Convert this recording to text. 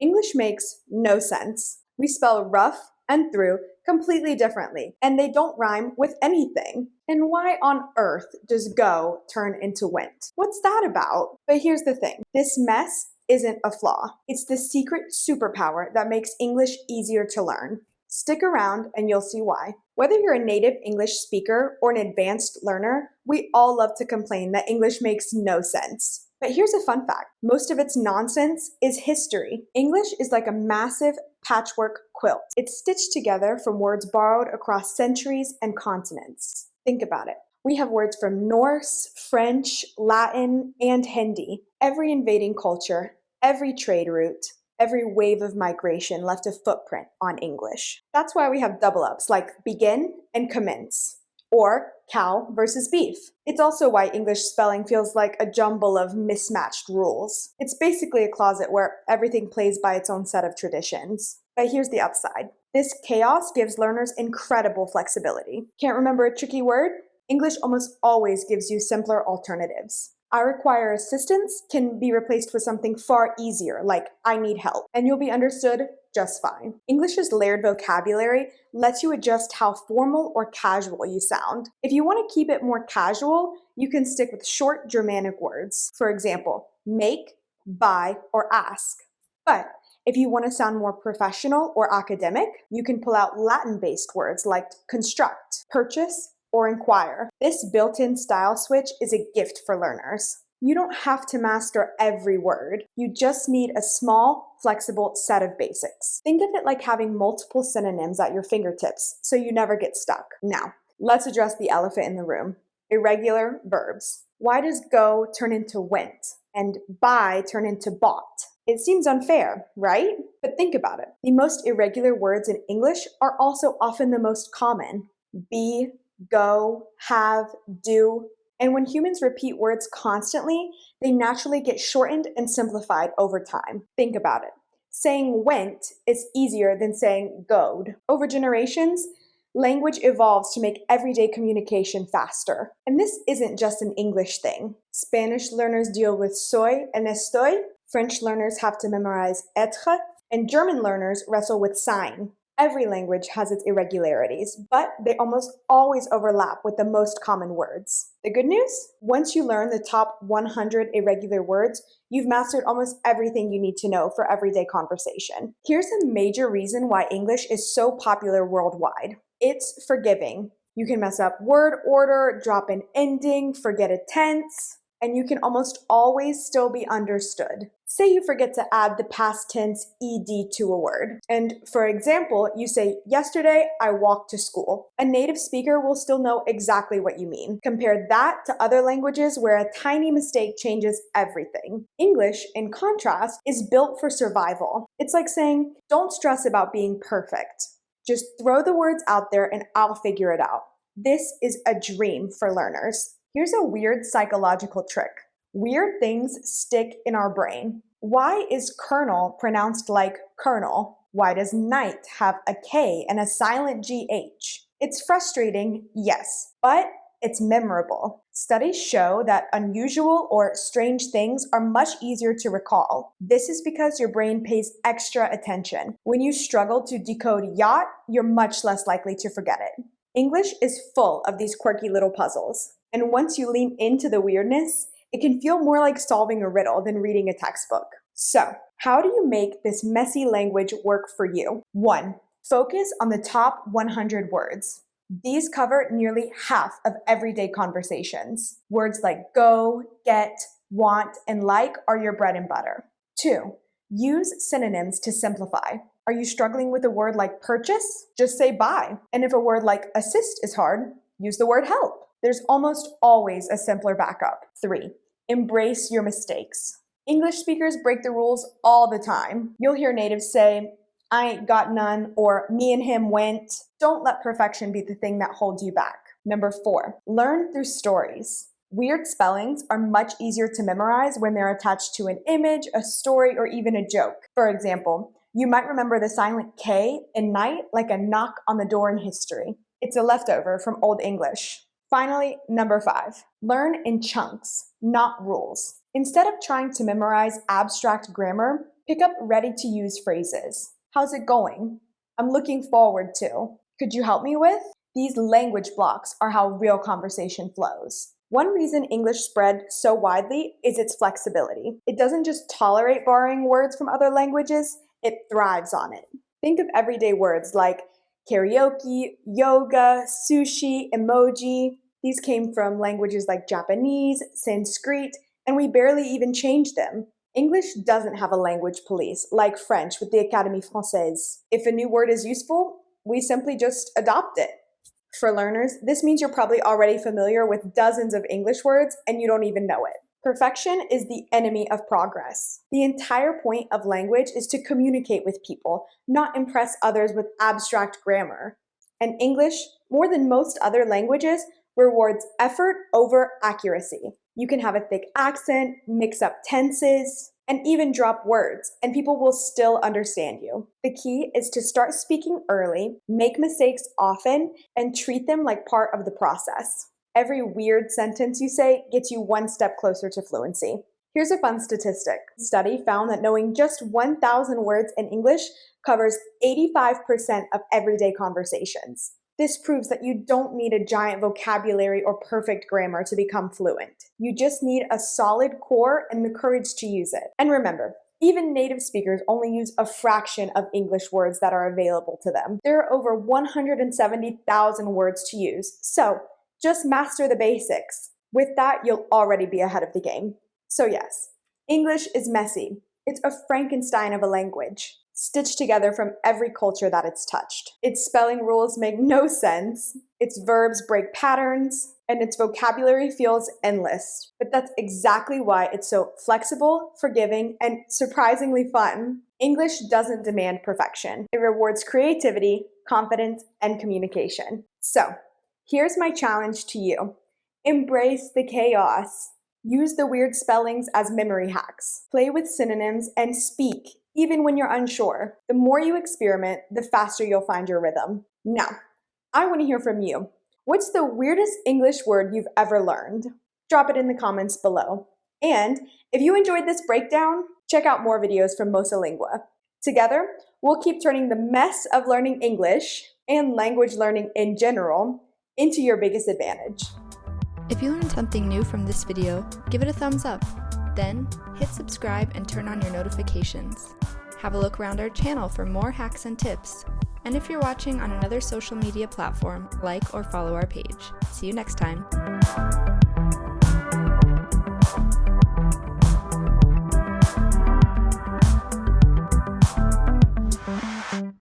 English makes no sense. We spell rough and through completely differently, and they don't rhyme with anything. And why on earth does go turn into went? What's that about? But here's the thing. This mess isn't a flaw. It's the secret superpower that makes English easier to learn. Stick around and you'll see why. Whether you're a native English speaker or an advanced learner, we all love to complain that English makes no sense. But here's a fun fact. Most of its nonsense is history. English is like a massive patchwork quilt. It's stitched together from words borrowed across centuries and continents. Think about it. We have words from Norse, French, Latin, and Hindi. Every invading culture, every trade route, every wave of migration left a footprint on English. That's why we have double-ups like begin and commence, or cow versus beef. It's also why English spelling feels like a jumble of mismatched rules. It's basically a closet where everything plays by its own set of traditions. But here's the upside. This chaos gives learners incredible flexibility. Can't remember a tricky word? English almost always gives you simpler alternatives. I require assistance can be replaced with something far easier, like I need help, and you'll be understood just fine. English's layered vocabulary lets you adjust how formal or casual you sound. If you want to keep it more casual, you can stick with short Germanic words. For example, make, buy, or ask. But if you want to sound more professional or academic, you can pull out Latin-based words like construct, purchase, or inquire. This built-in style switch is a gift for learners. You don't have to master every word. You just need a small, flexible set of basics. Think of it like having multiple synonyms at your fingertips so you never get stuck. Now, let's address the elephant in the room. Irregular verbs. Why does go turn into went and buy turn into bought? It seems unfair, right? But think about it. The most irregular words in English are also often the most common. Be, go, have, do. And when humans repeat words constantly, they naturally get shortened and simplified over time. Think about it. Saying went is easier than saying goed. Over generations, language evolves to make everyday communication faster. And this isn't just an English thing. Spanish learners deal with soy and estoy. French learners have to memorize être. And German learners wrestle with sein. Every language has its irregularities, but they almost always overlap with the most common words. The good news? Once you learn the top 100 irregular words, you've mastered almost everything you need to know for everyday conversation. Here's a major reason why English is so popular worldwide. It's forgiving. You can mess up word order, drop an ending, forget a tense, and you can almost always still be understood. Say you forget to add the past tense ed to a word. And for example, you say, yesterday I walked to school. A native speaker will still know exactly what you mean. Compare that to other languages where a tiny mistake changes everything. English, in contrast, is built for survival. It's like saying, don't stress about being perfect. Just throw the words out there and I'll figure it out. This is a dream for learners. Here's a weird psychological trick. Weird things stick in our brain. Why is kernel pronounced like kernel? Why does night have a K and a silent GH? It's frustrating, yes, but it's memorable. Studies show that unusual or strange things are much easier to recall. This is because your brain pays extra attention. When you struggle to decode yacht, you're much less likely to forget it. English is full of these quirky little puzzles. And once you lean into the weirdness, it can feel more like solving a riddle than reading a textbook. So, how do you make this messy language work for you? 1. Focus on the top 100 words. These cover nearly half of everyday conversations. Words like go, get, want, and like are your bread and butter. 2. Use synonyms to simplify. Are you struggling with a word like purchase? Just say buy. And if a word like assist is hard, use the word help. There's almost always a simpler backup. 3. Embrace your mistakes. English speakers break the rules all the time. You'll hear natives say, I ain't got none, or me and him went. Don't let perfection be the thing that holds you back. Number 4, learn through stories. Weird spellings are much easier to memorize when they're attached to an image, a story, or even a joke. For example, you might remember the silent K in night like a knock on the door in history. It's a leftover from Old English. Finally, number 5, learn in chunks, not rules. Instead of trying to memorize abstract grammar, Pick up ready-to-use phrases. How's it going? I'm looking forward to. Could you help me with? These language blocks are how real conversation flows. One reason English spread so widely is its flexibility. It doesn't just tolerate borrowing words from other languages, it thrives on it. Think of everyday words like karaoke, yoga, sushi, emoji. These came from languages like Japanese, Sanskrit, and we barely even changed them. English doesn't have a language police like French with the Académie Française. If a new word is useful, we simply just adopt it. For learners, this means you're probably already familiar with dozens of English words and you don't even know it. Perfection is the enemy of progress. The entire point of language is to communicate with people, not impress others with abstract grammar. And English, more than most other languages, rewards effort over accuracy. You can have a thick accent, mix up tenses, and even drop words, and people will still understand you. The key is to start speaking early, make mistakes often, and treat them like part of the process. Every weird sentence you say gets you one step closer to fluency. Here's a fun statistic. A study found that knowing just 1,000 words in English covers 85% of everyday conversations. This proves that you don't need a giant vocabulary or perfect grammar to become fluent. You just need a solid core and the courage to use it. And remember, even native speakers only use a fraction of English words that are available to them. There are over 170,000 words to use, so just master the basics. With that, you'll already be ahead of the game. So yes, English is messy. It's a Frankenstein of a language, stitched together from every culture that it's touched. Its spelling rules make no sense, its verbs break patterns, and its vocabulary feels endless. But that's exactly why it's so flexible, forgiving, and surprisingly fun. English doesn't demand perfection. It rewards creativity, confidence, and communication. So, here's my challenge to you. Embrace the chaos. Use the weird spellings as memory hacks. Play with synonyms and speak, even when you're unsure. The more you experiment, the faster you'll find your rhythm. Now, I want to hear from you. What's the weirdest English word you've ever learned? Drop it in the comments below. And if you enjoyed this breakdown, check out more videos from MosaLingua. Together, we'll keep turning the mess of learning English and language learning in general into your biggest advantage. If you learned something new from this video, give it a thumbs up. Then, hit subscribe and turn on your notifications. Have a look around our channel for more hacks and tips. And if you're watching on another social media platform, like or follow our page. See you next time.